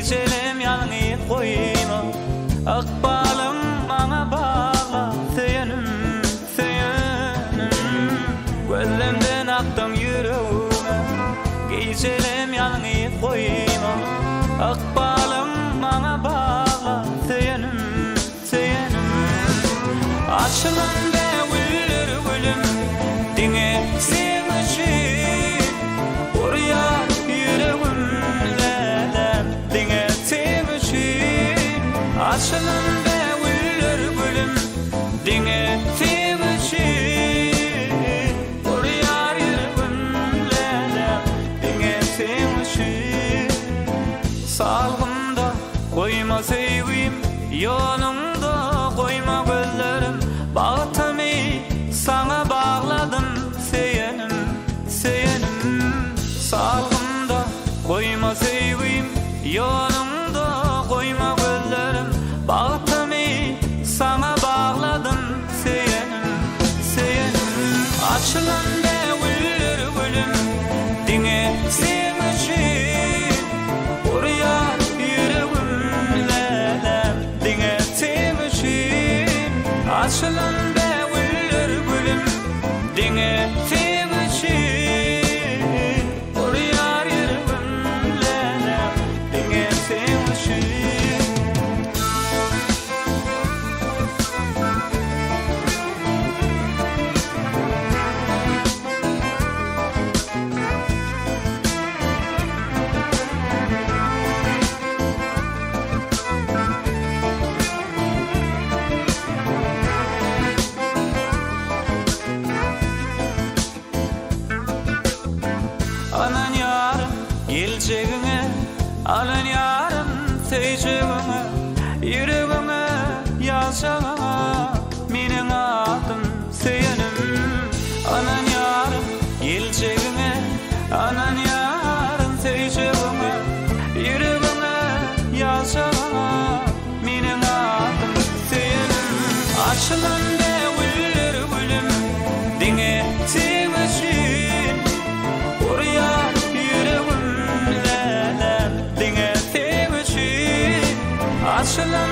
Gecelim yanını koyma, akbalım bana bağla. Söyünüm, gözlemden aktım yüreğime. Gecelim yanını koyma, akbalım bana bağla. Söyünüm, açılan be gülüm, dine sen için. Oraya yüreğimle dine sen için. Açılan be gülüm, dine sen için. Oraya yüreğimle dine sen için. Salgımda koyma sevgim, yolunda koyma gözlerim. Bağıtımı sana bağladım, seyenim. Salgımda koyma sevgim, yolunda koyma gözlerim. Bağıtımı sana bağladım, seyenim. Açılan be gülüm, dine sen için. Oraya yüreğimle dine sen için. Açılan be gülüm, dine sen için. Oraya yüreğimle dine sen için. Anan yarım geleceğine, anan yarım seveceğine. Yüreğime yazacağına, benim adım seyenim. Anan yarım geleceğine, anan yarım seveceğine. Yüreğime yazacağına, benim adım seyenim. Açılan be gülüm, dine sen için. Oraya yüreğimle dine sen için. Açılan